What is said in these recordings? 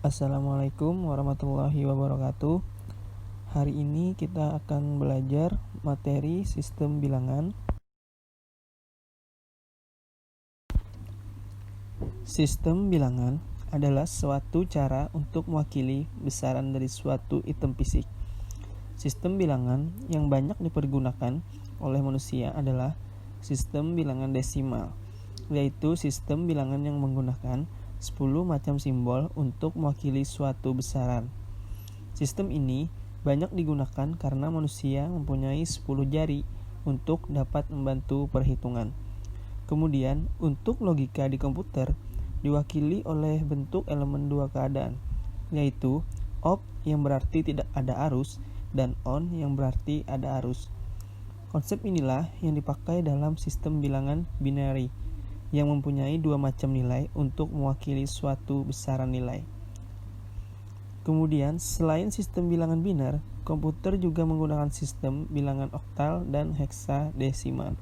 Assalamualaikum warahmatullahi wabarakatuh. Hari ini kita akan belajar materi sistem bilangan. Sistem bilangan adalah suatu cara untuk mewakili besaran dari suatu item fisik. Sistem bilangan yang banyak dipergunakan oleh manusia adalah sistem bilangan desimal, yaitu sistem bilangan yang menggunakan 10 macam simbol untuk mewakili suatu besaran. Sistem ini banyak digunakan karena manusia mempunyai 10 jari untuk dapat membantu perhitungan. Kemudian, untuk logika di komputer diwakili oleh bentuk elemen dua keadaan, yaitu off yang berarti tidak ada arus dan on yang berarti ada arus. Konsep inilah yang dipakai dalam sistem bilangan binary yang mempunyai dua macam nilai untuk mewakili suatu besaran nilai. Kemudian, selain sistem bilangan biner, komputer juga menggunakan sistem bilangan oktal dan heksadesimal.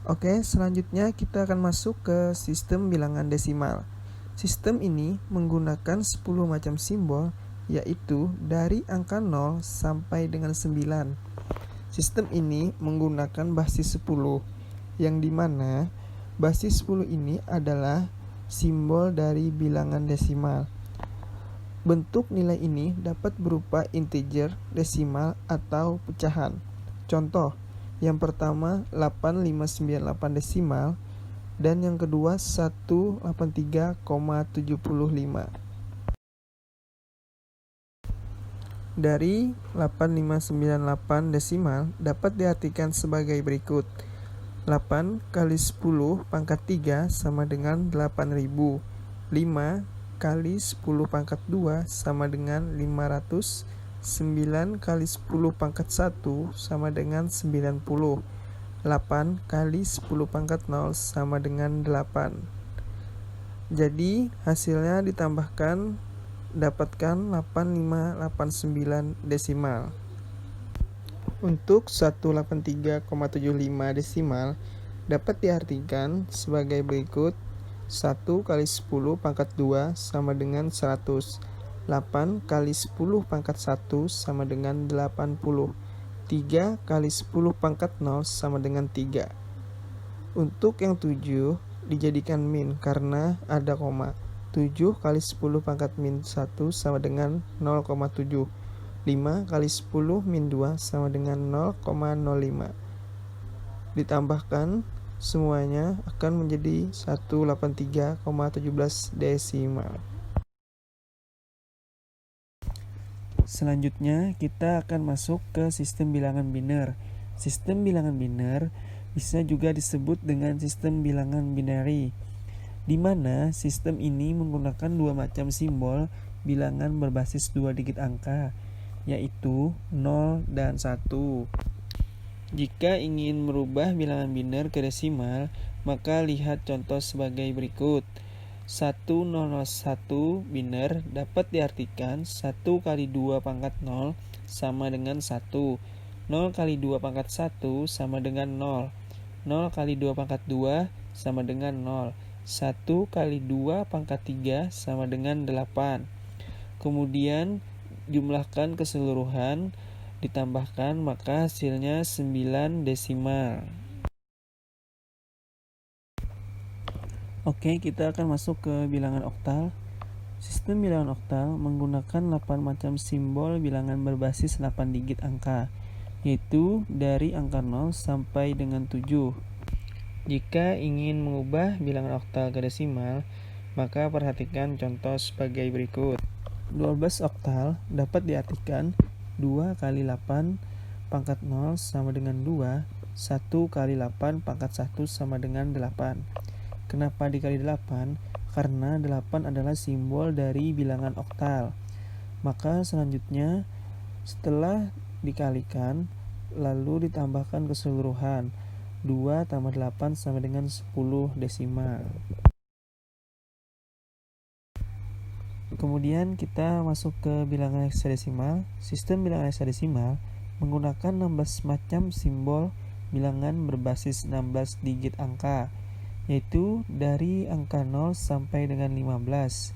Oke, selanjutnya kita akan masuk ke sistem bilangan desimal. Sistem ini menggunakan 10 macam simbol, yaitu dari angka 0 sampai dengan 9. Sistem ini menggunakan basis 10, yang dimana basis 10 ini adalah simbol dari bilangan desimal. Bentuk nilai ini dapat berupa integer, desimal, atau pecahan. Contoh, yang pertama 8598 desimal dan yang kedua 183,75. Dari 8598 desimal dapat diartikan sebagai berikut. 8 kali 10 pangkat 3 sama dengan 8000. 5 kali 10 pangkat 2 sama dengan 500. 9 kali 10 pangkat 1 sama dengan 90. 8 kali 10 pangkat 0 sama dengan 8. Jadi hasilnya ditambahkan dapatkan 8589 desimal. Untuk 183,75 desimal dapat diartikan sebagai berikut. 1 kali 10 pangkat 2 sama dengan 100. 8 kali 10 pangkat 1 sama dengan 80. 3 kali 10 pangkat 0 sama dengan 3. Untuk yang 7 dijadikan min karena ada koma. 7 kali 10 pangkat min 1 sama dengan 0,7. 5 kali 10 min 2 sama dengan 0,05. Ditambahkan semuanya akan menjadi 183,17 desimal. Selanjutnya kita akan masuk ke sistem bilangan biner. Sistem bilangan biner bisa juga disebut dengan sistem bilangan binary, di mana sistem ini menggunakan dua macam simbol bilangan berbasis dua digit angka, yaitu 0 dan 1. Jika ingin merubah bilangan biner ke desimal, maka lihat contoh sebagai berikut. 1001 biner dapat diartikan 1 kali 2 pangkat 0 sama dengan 1. 0 kali 2 pangkat 1 sama dengan 0. 0 kali 2 pangkat 2 sama dengan 0. 1 kali 2 pangkat 3 sama dengan 8. Kemudian jumlahkan keseluruhan, ditambahkan maka hasilnya 9 desimal. Oke, kita akan masuk ke bilangan oktal. Sistem bilangan oktal menggunakan 8 macam simbol bilangan berbasis 8 digit angka, yaitu dari angka 0 sampai dengan 7. Jika ingin mengubah bilangan oktal ke desimal, maka perhatikan contoh sebagai berikut. 12 oktal dapat diartikan 2 kali 8 pangkat 0 sama dengan 2. 1 kali 8 pangkat 1 sama dengan 8. Kenapa dikali 8? Karena 8 adalah simbol dari bilangan oktal. Maka selanjutnya setelah dikalikan lalu ditambahkan keseluruhan. 2 tambah 8 sama dengan 10 desimal. Kemudian kita masuk ke bilangan heksadesimal. Sistem bilangan heksadesimal menggunakan 16 macam simbol bilangan berbasis 16 digit angka, yaitu dari angka 0 sampai dengan 15,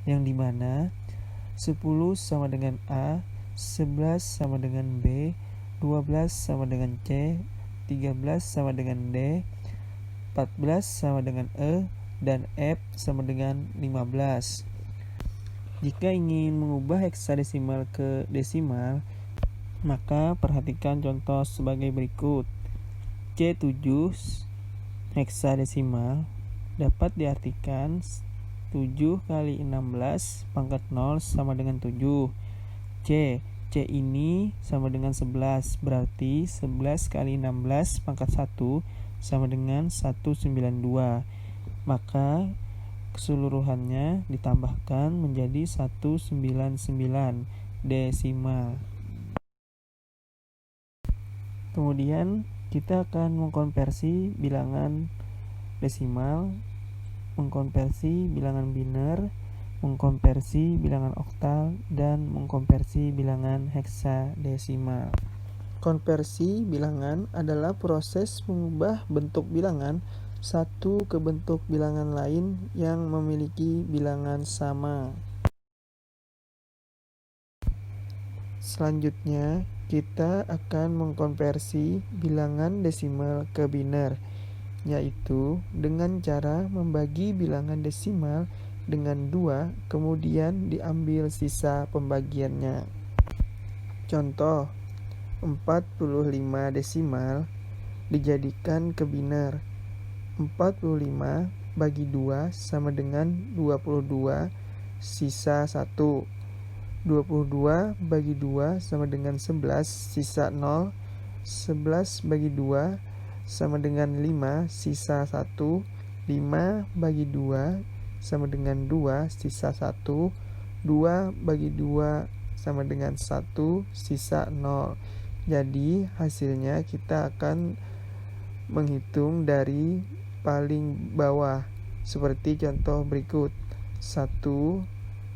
yang dimana 10 sama dengan A, 11 sama dengan B, 12 sama dengan C, 13 sama dengan D, 14 sama dengan E, dan F sama dengan 15. Jika ingin mengubah heksadesimal ke desimal, maka perhatikan contoh sebagai berikut. C7 heksadesimal dapat diartikan 7 kali 16 pangkat 0 sama dengan 7. C ini sama dengan 11, berarti 11 kali 16 pangkat 1 sama dengan 192. Maka keseluruhannya ditambahkan menjadi 199 desimal. Kemudian kita akan mengkonversi bilangan desimal, mengkonversi bilangan biner, mengkonversi bilangan oktal, dan mengkonversi bilangan heksadesimal. Konversi bilangan adalah proses mengubah bentuk bilangan satu ke bentuk bilangan lain yang memiliki bilangan sama. Selanjutnya, kita akan mengkonversi bilangan desimal ke biner, yaitu dengan cara membagi bilangan desimal dengan 2, kemudian diambil sisa pembagiannya. Contoh, 45 desimal dijadikan ke biner. 45 bagi 2 sama dengan 22, sisa 1. 22 bagi 2 sama dengan 11, sisa 0. 11 bagi 2 sama dengan 5, sisa 1. 5 bagi 2 sama dengan 2, sisa 1. 2 bagi 2 sama dengan 1, sisa 0. Jadi hasilnya kita akan menghitung dari paling bawah seperti contoh berikut. 1 0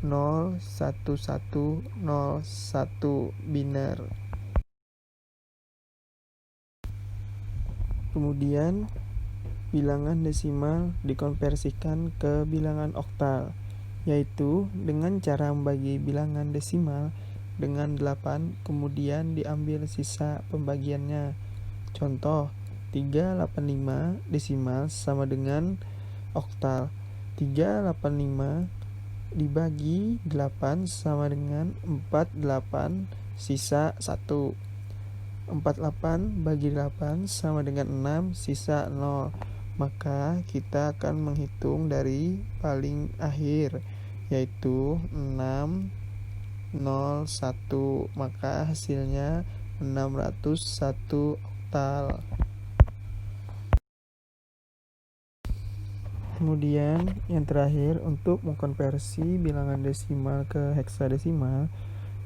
1 1 0 1 biner. Kemudian bilangan desimal dikonversikan ke bilangan oktal, yaitu dengan cara membagi bilangan desimal dengan 8, kemudian diambil sisa pembagiannya. Contoh, 385 desimal sama dengan oktal. 385 dibagi 8 sama dengan 48, sisa 1. 48 bagi 8 sama dengan 6, sisa 0. Maka kita akan menghitung dari paling akhir, yaitu 6 0 1. Maka hasilnya 601 oktal. Kemudian yang terakhir, untuk mengkonversi bilangan desimal ke heksadesimal,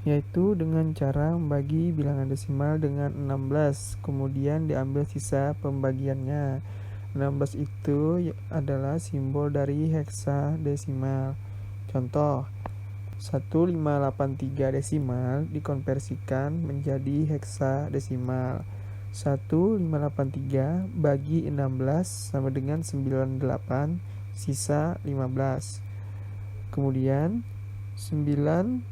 yaitu dengan cara membagi bilangan desimal dengan 16, kemudian diambil sisa pembagiannya. 16 itu adalah simbol dari heksadesimal. Contoh, 1583 desimal dikonversikan menjadi heksadesimal. 1583 bagi 16 sama dengan 98, sisa 15. Kemudian 98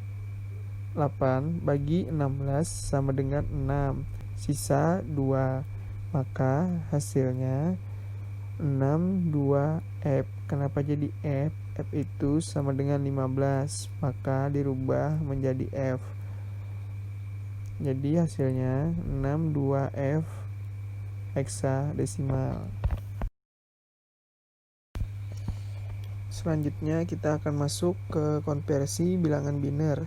bagi 16 sama dengan 6, sisa 2. Maka hasilnya 62F. Kenapa jadi F? F itu sama dengan 15, maka dirubah menjadi F. Jadi hasilnya 62F heksadesimal. Selanjutnya kita akan masuk ke konversi bilangan biner.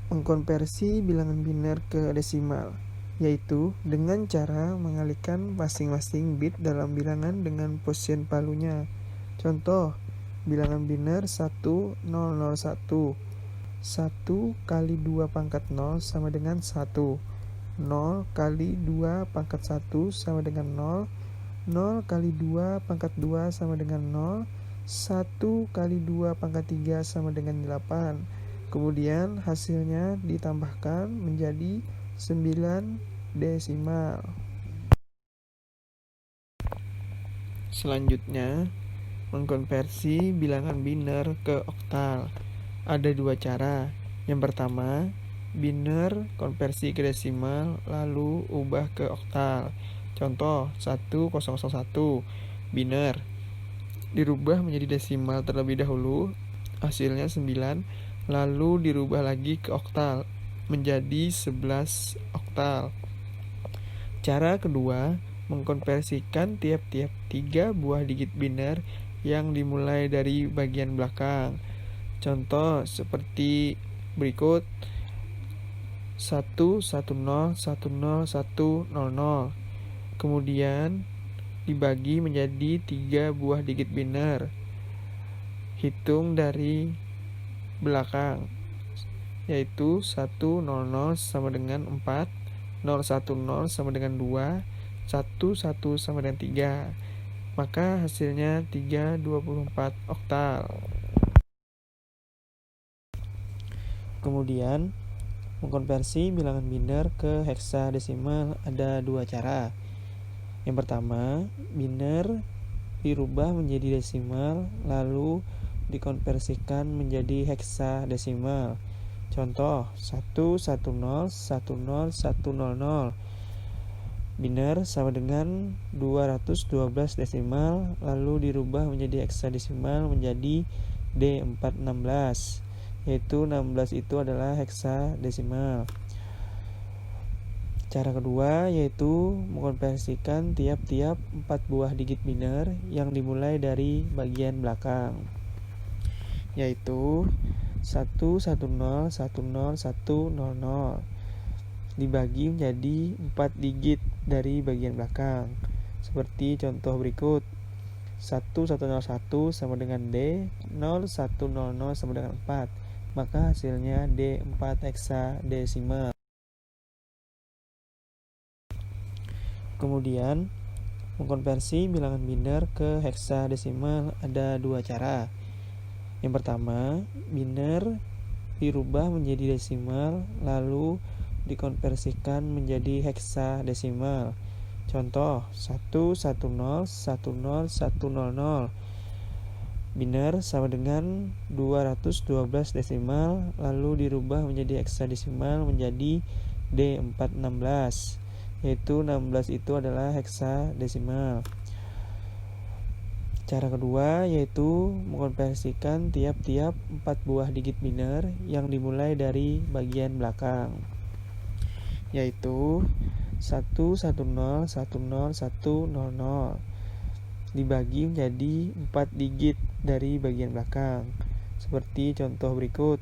Mengkonversi bilangan biner ke desimal, yaitu dengan cara mengalihkan masing-masing bit dalam bilangan dengan posisi palunya. Contoh, bilangan biner 1001. 1 kali 2 pangkat 0 sama dengan 1. 0 kali 2 pangkat 1 sama dengan 0. 0 kali 2 pangkat 2 sama dengan 0. 1 kali 2 pangkat 3 sama dengan 8. Kemudian hasilnya ditambahkan menjadi 9 desimal. Selanjutnya, mengkonversi bilangan biner ke oktal. Ada dua cara. Yang pertama, biner konversi ke desimal lalu ubah ke oktal. Contoh 1001 biner dirubah menjadi desimal terlebih dahulu, hasilnya 9, lalu dirubah lagi ke oktal menjadi 11 oktal. Cara kedua, mengkonversikan tiap-tiap 3 buah digit biner yang dimulai dari bagian belakang. Contoh seperti berikut: 110101000. Kemudian dibagi menjadi 3 buah digit biner. Hitung dari belakang, yaitu 100 sama dengan 4, 010 sama dengan 2, 11 sama dengan 3. Maka hasilnya 324 oktal. Kemudian, mengkonversi bilangan biner ke heksadesimal ada dua cara. Yang pertama, biner dirubah menjadi desimal lalu dikonversikan menjadi heksadesimal. Contoh 110101000. Biner sama dengan 212 desimal lalu dirubah menjadi heksadesimal menjadi D416, yaitu 16 itu adalah heksadesimal. Cara kedua yaitu mengkonversikan tiap-tiap 4 buah digit biner yang dimulai dari bagian belakang, yaitu 110101000 dibagi menjadi 4 digit dari bagian belakang. Seperti contoh berikut: 1101 sama dengan D, 0100 sama dengan 4. Maka hasilnya D4 heksadesimal. Kemudian, mengkonversi bilangan biner ke heksadesimal ada dua cara. Yang pertama, biner dirubah menjadi desimal lalu dikonversikan menjadi heksadesimal. Contoh 110101000. Biner sama dengan 212 desimal lalu dirubah menjadi heksadesimal menjadi D416, yaitu 16 itu adalah heksadesimal. Cara kedua yaitu mengkonversikan tiap-tiap 4 buah digit biner yang dimulai dari bagian belakang, yaitu 110101000 dibagi menjadi 4 digit dari bagian belakang. Seperti contoh berikut: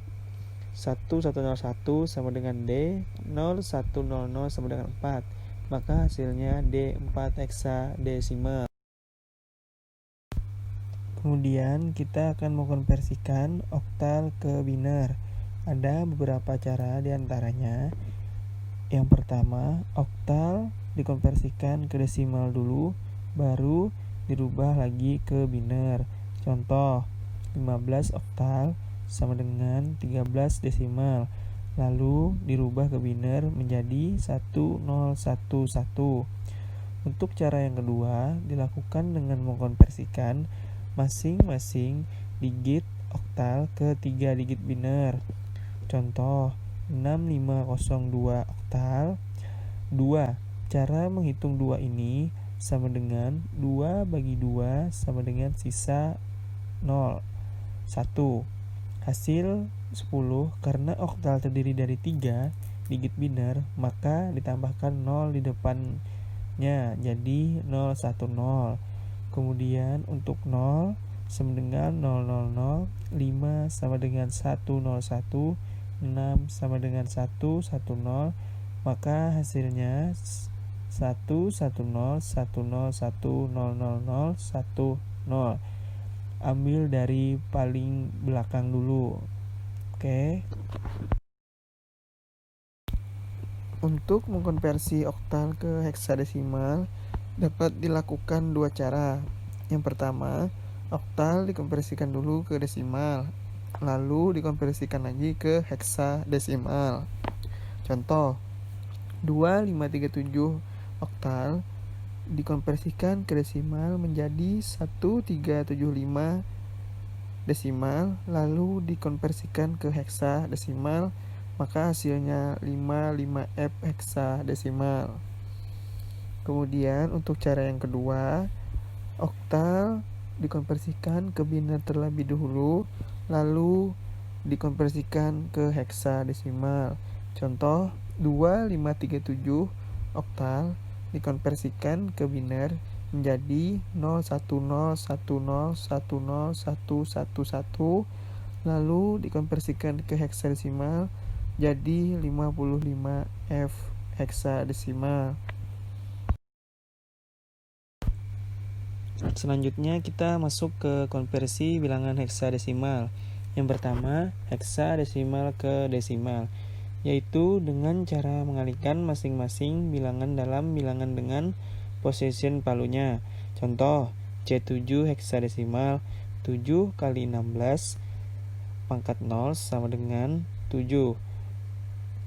1101 sama dengan D, 0100 sama dengan 4. Maka hasilnya D4 heksadesimal. Kemudian kita akan mengkonversikan oktal ke biner. Ada beberapa cara diantaranya. Yang pertama, oktal dikonversikan ke desimal dulu, baru dirubah lagi ke biner. Contoh 15 oktal sama dengan 13 desimal, lalu dirubah ke biner menjadi 1011. Untuk cara yang kedua dilakukan dengan mengkonversikan masing-masing digit oktal ke 3 digit biner. Contoh 6502 oktal. 2. Cara menghitung 2 ini sama dengan 2 bagi 2 sama dengan sisa 0. 1. Hasil 10 karena oktal terdiri dari 3 digit biner, maka ditambahkan 0 di depannya jadi 010. Kemudian untuk 0 sama dengan 000, 5 sama dengan 101, 6 sama dengan 110, maka hasilnya 11010100010. Ambil dari paling belakang dulu. Oke. Untuk mengkonversi oktal ke heksadesimal dapat dilakukan dua cara. Yang pertama, oktal dikonversikan dulu ke desimal, lalu dikonversikan lagi ke heksadesimal. Contoh 2537 oktal dikonversikan ke desimal menjadi 1375 desimal, lalu dikonversikan ke heksadesimal, maka hasilnya 55F heksadesimal. Kemudian untuk cara yang kedua, oktal dikonversikan ke biner terlebih dahulu, lalu dikonversikan ke heksadesimal. Contoh 2537 oktal dikonversikan ke biner menjadi 01010101111, lalu dikonversikan ke heksadesimal jadi 55F heksadesimal. Selanjutnya kita masuk ke konversi bilangan heksadesimal. Yang pertama, heksadesimal ke desimal, yaitu dengan cara mengalihkan masing-masing bilangan dalam bilangan dengan position palunya. Contoh, C7 heksadesimal, 7 kali 16 pangkat 0 sama dengan 7.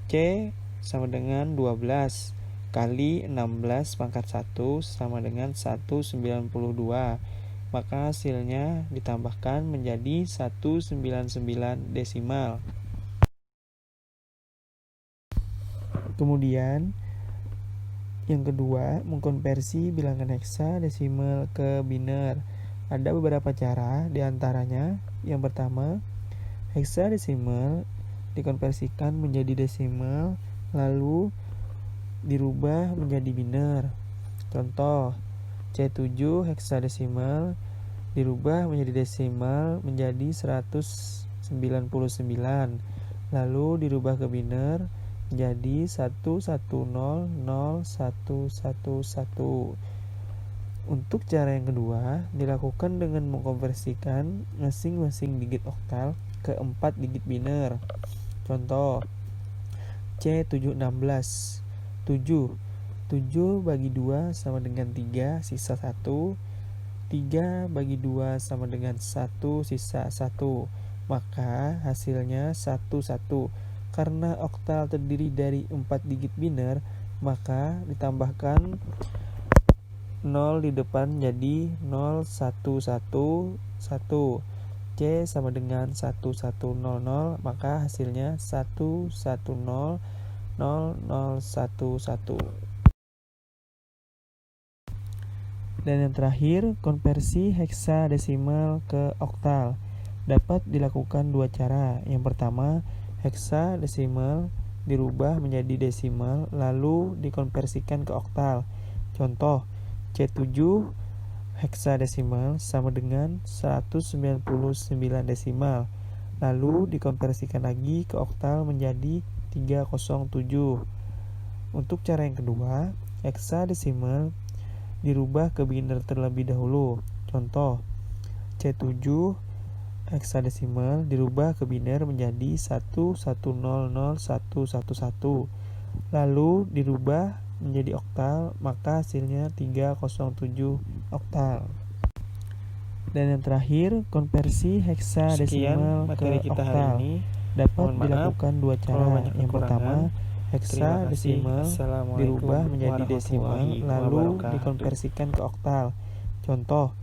C sama dengan 12 kali 16 pangkat 1 sama dengan 192. Maka hasilnya ditambahkan menjadi 199 desimal. Kemudian yang kedua, mengkonversi bilangan heksadesimal ke biner. Ada beberapa cara, diantaranya yang pertama, heksadesimal dikonversikan menjadi desimal, lalu dirubah menjadi biner. Contoh, C7 heksadesimal dirubah menjadi desimal menjadi 199, lalu dirubah ke biner jadi 1100111. Untuk cara yang kedua, dilakukan dengan mengkonversikan masing-masing digit oktal ke 4 digit biner. Contoh, C716, 7 bagi 2 sama dengan 3, sisa 1. 3 bagi 2 sama dengan 1, sisa 1. Maka hasilnya 11. Karena oktal terdiri dari 4 digit biner, maka ditambahkan 0 di depan jadi 0111. C sama dengan 1100, maka hasilnya 1100011. Dan yang terakhir, konversi heksadesimal ke oktal dapat dilakukan dua cara. Yang pertama, heksadesimal dirubah menjadi desimal lalu dikonversikan ke oktal. Contoh, C7 heksadesimal sama dengan 199 desimal, lalu dikonversikan lagi ke oktal menjadi 307. Untuk cara yang kedua, heksadesimal dirubah ke biner terlebih dahulu. Contoh, C7 heksadesimal dirubah ke biner menjadi 1100111, lalu dirubah menjadi oktal, maka hasilnya 307 oktal. Dan yang terakhir, konversi heksadesimal ke oktal dapat dilakukan dua cara. Yang pertama, heksadesimal dirubah menjadi desimal lalu dikonversikan ke oktal. Contoh,